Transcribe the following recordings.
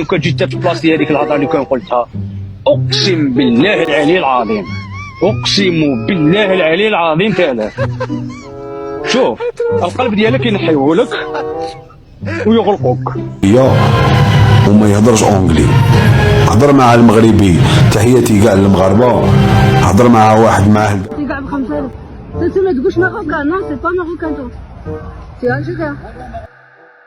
كون جيت في بلاصتي هذيك الهضره اللي كان قلتها، اقسم بالله العلي العظيم، اقسم بالله العلي العظيم ثلاث. شوف القلب ديالك ينحيوهولك ويغلقوك. وما يهضرش اونجلي، هضر مع المغربي، تحياتي كاع المغاربه، هضر مع واحد معاه كاع ب 5000. انت ما تقولش ماروكان، نو سي با ماروكان تو سي الجيريان.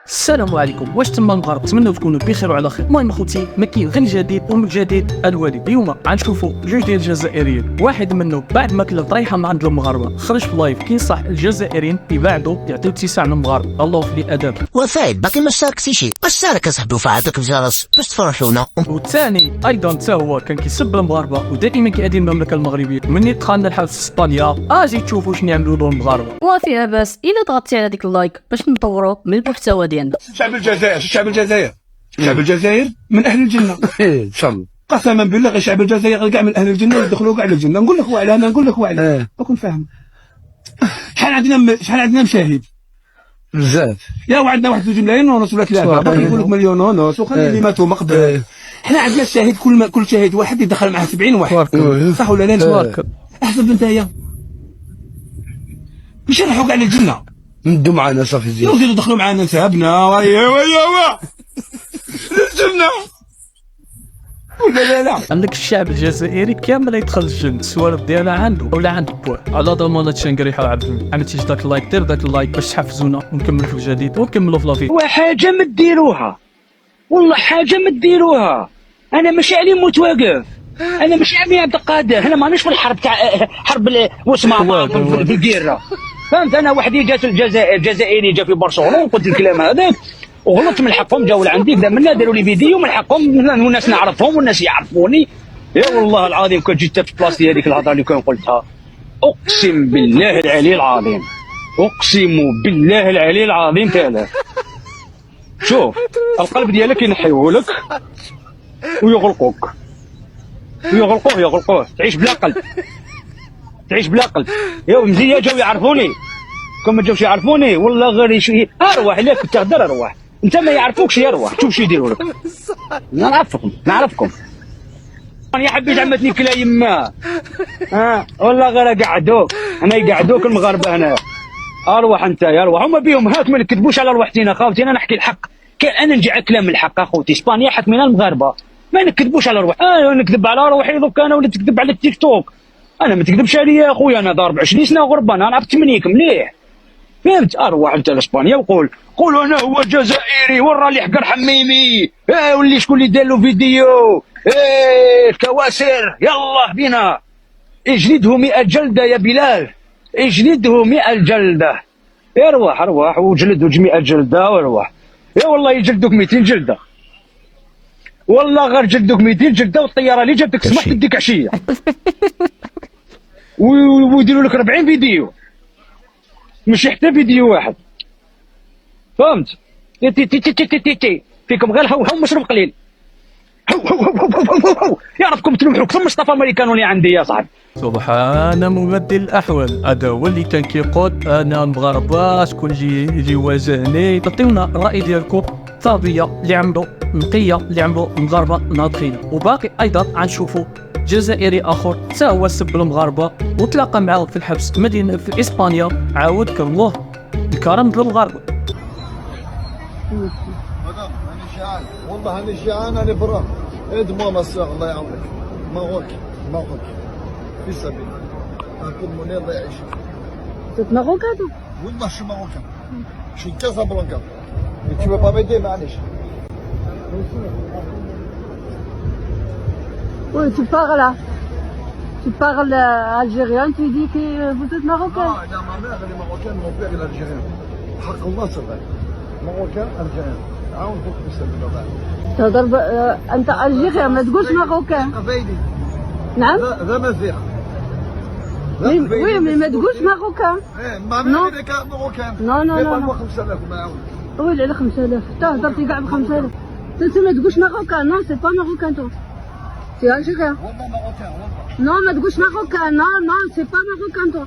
السلام عليكم، واش تما المغاربه؟ نتمنوا تكونوا بخير وعلى خير. المهم اخوتي، ما كاين غير الجديد ومن الجديد الوالد. اليوم غنشوفوا جوج ديال الجزائريين، واحد منهم بعد ما كلا طريحه مع عند المغاربه خرج في لايف كينصح الجزائريين يبعدوا يعطيو اتساع للمغاربه. الله في الاداب. وفايد باقي ما شاركتي شي، واش شارك اصاحبي وفعلتك الجرس باش تفرحونا. والثاني ايضا حتى هو كان كيسب المغاربه ودائما كيأذي المملكه المغربيه. مني دخلنا الحبس في اسبانيا اجي تشوفوا شنو يعملوا له المغاربه. وفيها باس الا ضغطتي على ديك اللايك باش نطوروا من المحتوى ديالنا. شعب الجزائر، شعب الجزائر، شعب الجزائر من اهل الجنه ان شاء الله. قسما بالله غير شعب الجزائر كاع من اهل الجنه يدخلوا كاع للجنه. نقول لك وعلى انا نقول لك وعلى بكون فاهم. شحال عندنا مشاهد بزاف، يا وعندنا 1 ملايين ونص ولا 3، باقي يقول لك مليون ونص، وخلي اللي ماتوا مقبل. حنا عندنا الشاهد كل شاهد واحد يدخل معاه 70 واحد، صح ولا لا؟ تبارك. احسب انتيا مش نروحوا كاع للجنه، ندوا معنا صافي زين، يزيدوا يدخلوا معنا نسابنا ويا للجنه ولا لا. عندك الشعب الجزائري كامل يدخل الجنة، السوالف ديالها عنده ولا عند بوه. على ضمانة شنقريحة وعبد عملتيش داك اللايك، دير داك اللايك باش تحفزونا ونكملوا في الجديد ونكملوا في لافي. وحاجه ما ديروها، والله حاجه ما ديروها. انا ماشي علي موت واقف، انا ماشي عمي عبد القادر، انا مانيش في الحرب تاع حرب واسمها في القيره، فهمت؟ انا وحدي جات الجزائر، جزائري جا في برشلونه وقلت الكلام هذاك وغلطت من حقهم، جاوا لعندي كذا منا داروا لي فيديو من حقهم، والناس نعرفهم والناس يعرفوني. يا والله العظيم كون جيت في بلاصتي هذيك الهضره اللي كان قلتها، اقسم بالله العلي العظيم، اقسم بالله العلي العظيم ثلاث. شوف القلب ديالك ينحيوهولك ويغلقوك، يغلقوه تعيش بلا قلب، تعيش بلا قلب. يا مزيه جاو يعرفوني، كون ما جاوش يعرفوني والله غير ارواح لك تهدر ارواح، انت ما يعرفوكش يا ارواح، شوف شو يديروا لك. نعرفكم انا حبيت عمتني كلا يما، والله غير قعدوك انا، يقعدوك المغاربه هنا ارواح. انت يا ارواح هما بيهم هاك، ما نكذبوش على روحتنا خاوتي، انا نحكي الحق. كان انا نجي على كلام الحق اخوتي، اسبانيا حكمنا المغاربه، ما نكذبوش على روح. نكذب على روحي دوك انا، ولا تكذب على التيك توك. انا ما تكذبش عليا يا خويا، انا ضارب 20 سنه غربه، انا عرفت منيك مليح، فهمت؟ اروح انت لاسبانيا وقول انا هو جزائري ورا لي حقر حميمي، واللي شكون اللي دار له فيديو، الكواسر يلا بينا اجلده 100 جلده يا بلال، اجلده 100 جلده. ارواح وجلد 100 جلده وارواح. يا والله يجلدوك 200 جلده، والله غير جلدوك 200 جلده، والطياره اللي جاتك سمح تديك عشيه ويديروا لك 40 فيديو، ماشي حتى فيديو واحد، فهمت؟ تي فيكم غير هو مشروب قليل، هو يا ربكم تلوحوا كثر مصطفى امريكانو اللي عندي يا صاحبي. سبحان مبدل الاحوال، هذا هو اللي كان كيقول انا المغاربه شكون يجي يواجهني. تعطيونا الراي ديالكم، طابيه اللي عملوا نقيه اللي عملوا المغاربه ناضخين. وباقي ايضا غنشوفوا جزائري اخر حتى هو سب المغاربه وتلاقى معاه في الحبس مدينه في اسبانيا. عاود الله الكرم ديال المغاربه. مدام انا جعان، والله انا جعان، انا برا اد ماما الساعه الله يعاونك. ماروك في سبيل اكل منير الله يعيشك. C'est marocain toi? والله je suis marocain, je suis de Casablanca. Et tu veux pas m'aider معليش. Oui, tu parles algérien, tu dis que vous êtes marocain. Non, ma mère elle est marocaine, mon père il est algérien. حق الله صدق. marocain algérien. عاونك في سبيل الله. تهضر انت الجيريا ما تقولش ماروكان. قبايلي. نعم. ذا مزيغ. وي مي ما تقولش ماروكان. ما مين كان ماروكان. نو 5000 ما يعاون. ويلي على 5000 حتى هضرتي كاع ب 5000. انت ما تقولش ماروكان، نو سي با ماروكان تو سي الجيريا. والله ماروكان والله. نو ما تقولش ماروكان، نو سي با ماروكان تو.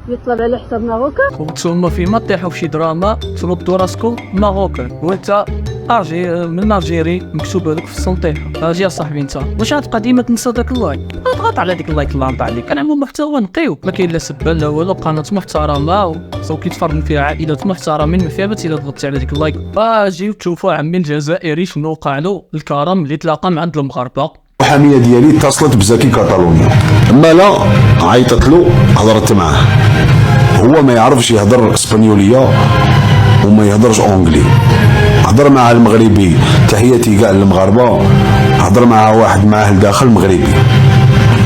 يطلب على حساب ماروكان. وانتوما فيما طيحوا في شي دراما تردوا راسكم ماروكان، وانت من الجيري مكتوب هذاك في السنطيحه. اجي اصاحبي انت واش غتبقى ديما تنسى داك اللايك؟ اضغط على ديك اللايك اللي نطع عليك. كنعملوا محتوى نقيو، ما كاين لا سبه لا والو، قناه محترمه وصاو كيتفرجوا فيها عائلات محترمين، ما فيها بس الا ضغطتي على ديك اللايك. اجيو تشوفوا عمي الجزائري شنو وقع له، الكرم اللي تلاقى مع عند المغاربه. المحاميه ديالي اتصلت بزكي كاتالونيا، اما لا عيطت له، هضرت معاه، هو ما يعرفش يهضر اسبانيوليه وما يهضرش اونجلي. هضر معاه المغربي، تحياتي كاع المغاربه، هضر معاه واحد معاه لداخل مغربي،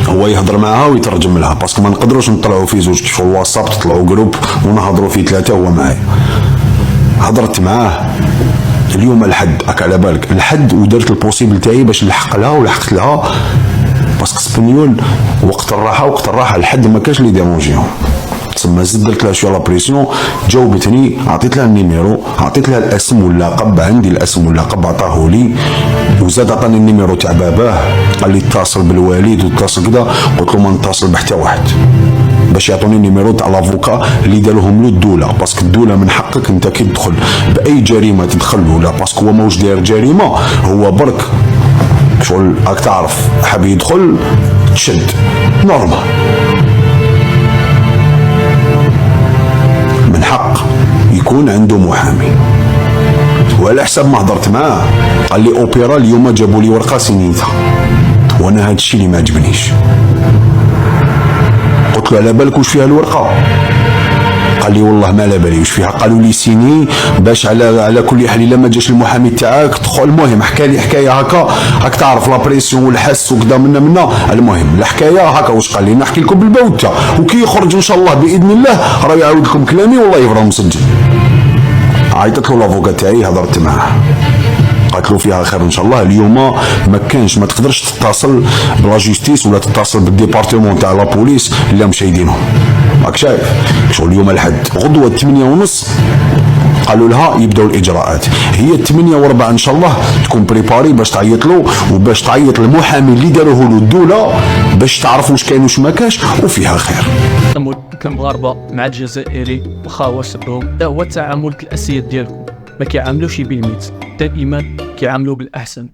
هو يهضر معاها ويترجم لها، باسكو ما نقدروش نطلعوا في زوج في الواتساب، تطلعوا جروب ونهضروا في ثلاثه هو معايا. هضرت معاه اليوم الحد، راك على بالك الحد، ودرت البوسيبل تاعي باش نلحق لها ولحقت لها، باسكو اسبانيول وقت الراحه الحد ما كاش لي ديرونجيهم. تسمى زدت درت لها شويه لابريسيون، جاوبتني، عطيت لها النيميرو، عطيت لها الاسم واللقب، عندي الاسم واللقب عطاهولي، وزاد عطاني النيميرو تاع باباه، قال لي اتصل بالوالد واتصل كذا، قلت له ما نتصل بحتى واحد، باش يعطوني النيميرو تاع لافوكا اللي دارهم له الدوله، باسكو الدوله من حقك انت كي تدخل باي جريمه تدخل ولا، باسكو هو ماهوش داير جريمه، هو برك شغل راك تعرف حاب يدخل تشد نورمال، من حق يكون عنده محامي. وعلى حسب ما هضرت معاه قال لي اوبيرا اليوم جابوا لي ورقه سينيتها، وانا هذا الشيء اللي ما عجبنيش. قلت له على بالك واش فيها الورقه؟ قال لي والله ما على بالي واش فيها، قالوا لي سيني باش على كل حال الا ما جاش المحامي تاعك تدخل. المهم حكى لي حكايه هكا، راك تعرف لابريسيون والحس وكذا منا. المهم الحكايه هكا واش قال لي، نحكي لكم بالبوته، وكي يخرج ان شاء الله باذن الله راه يعاود لكم كلامي والله يفرح مسجل. عيطت له لافوكا تاعي، هضرت معاه، قالت له فيها خير ان شاء الله. اليوم ما كانش، ما تقدرش تتصل بلا جوستيس ولا تتصل بالديبارتمون تاع لا بوليس اللي مشايدينهم، راك شايف شغل. اليوم الحد غدوه 8:30 قالوا لها يبداو الاجراءات، هي 8:15 ان شاء الله تكون بريباري باش تعيط له وباش تعيط للمحامي اللي داروه له الدوله باش تعرفوا واش كاين واش ما كاش، وفيها خير. كمغاربه مع الجزائري واخا هو سبهم، هو التعامل الاسيد ديالكم، ما كيعاملوش بالميت، دائما كيعاملوا بالاحسن.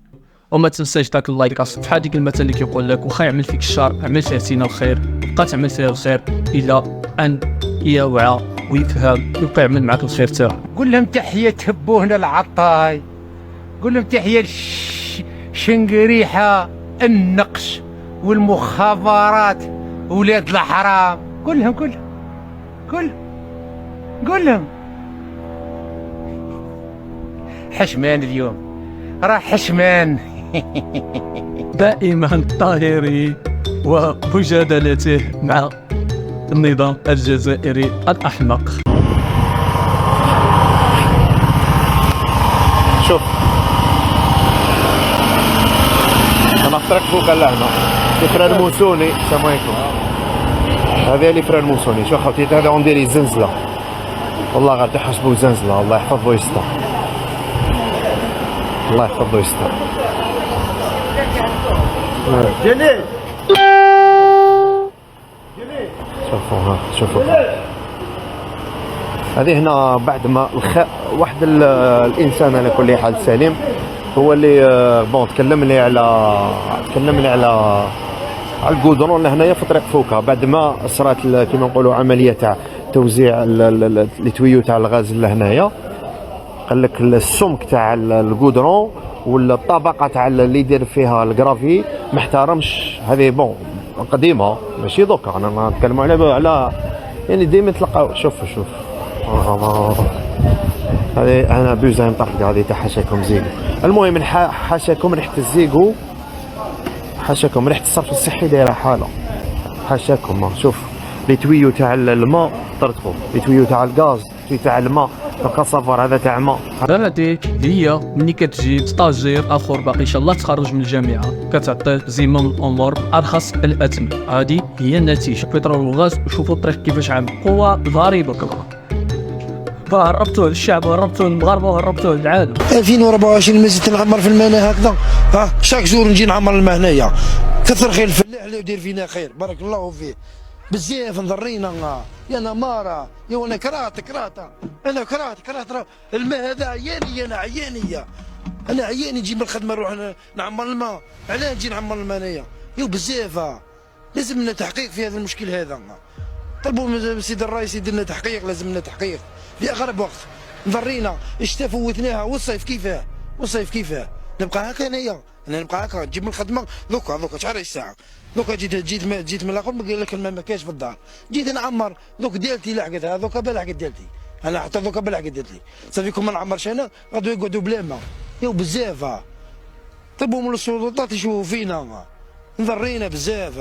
وما تنساش داك اللايك، بحال ديك المثل اللي كيقول لك واخا يعمل فيك الشر عمل فيه سينا الخير، بقى تعمل فيه الخير الى ان يوعى ويفهم ويبقى يعمل معك الخير تاعو. قول لهم تحيه تهبو هنا العطاي، قول لهم تحيه شنقريحه النقش والمخابرات ولاد الحرام، قول لهم حشمان اليوم راه حشمان. دائما الطاهري ومجادلته مع النظام الجزائري الأحمق. شوف انا اخترق فوق اللعنه فران موسوني. السلام عليكم، هذا اللي فران موسوني. شوف خوتي هذا عندي زنزله، والله غادي تحسبوا زنزله. الله يحفظ ويستر، الله يحفظ ويستر. جليل شوفوا هذه هنا بعد ما واحد الانسان على كل حال سليم هو اللي بون تكلم لي على الكودرون هنايا في طريق فوكا، بعد ما صرات كما نقولوا عمليه تاع توزيع لي تويو تاع الغاز لهنايا. قال لك السمك تاع الكودرون والطبقه تاع اللي يدير فيها الكرافي ما احترمش. هذه بون قديمه ماشي دوكا، انا نتكلم على يعني ديما تلقاو. شوف هذه انا بوزا نطلق هذه تاع حاشاكم زيكو. المهم حاشاكم ريحه الزيكو، حاشاكم ريحه الصرف الصحي دايره حاله. حاشاكم شوف لي تويو تاع الماء طرطقوا، لي تويو تاع الغاز، تويو تاع الماء الكاسافار هذا تاع الماء. هذيك هي ملي كتجي ستاجير اخر باقي ان شاء الله تخرج من الجامعه كتعطيه زمام الامور ارخص الاثمن. هذه هي النتيجه. بترول والغاز وشوفوا الطريق كيفاش عامل قوه ضريبه هربتوه للشعب وهربتوه للمغاربه وهربتوه للعالم. 2024 مازلت نعمر في الماء هكذا، شاك جور نجي نعمر الماء هنايا. كثر خير الفلاح اللي يدير فينا خير، بارك الله فيه. بزاف نضرينا يا نمارة يا وانا كرات انا كرات الماء هذا عياني، انا عيانية انا عياني نجي من الخدمه نروح نعمر الماء، علاه نجي نعمر الماء انايا؟ يو بزاف لازم لنا تحقيق في هذا المشكل هذا. طلبوا من السيد الرئيس يدير لنا تحقيق، لازم لنا تحقيق في اقرب وقت. نضرينا الشتاء فوتناها والصيف كيفاه؟ والصيف كيفاه؟ نبقى هكا انايا، انا نبقى هكا نجيب من الخدمه دوكا شحال الساعه؟ دوكا جيت من الاخر قال لك الماء ما كاينش في الدار، جيت نعمر دوك ديالتي لحقتها، دوكا بلحقت ديالتي، انا حتى دوكا بلحقت ديالتي، صافي كون ما نعمرش انا غادو يقعدوا بلا ماء. يو بزاف طلبوا من السلطات يشوفوا فينا، نضرينا بزاف.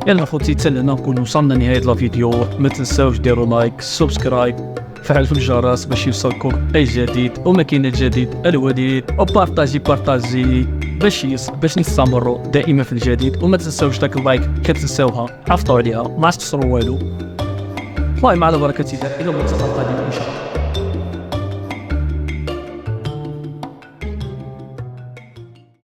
يلا خوتي تسلنا نكون وصلنا لنهاية الفيديو. ما تنساوش ديروا لايك، سبسكرايب، فعلوا الجرس باش يوصلكم اي جديد وماكينة جديد الوديد، وبارطاجي باش نستمروا دائما في الجديد. وما تنساوش داك اللايك كتنساوها عفطوا عليها ما تخسروا والو. المهم على بركة الله الى الملتقى القادم ان شاء الله.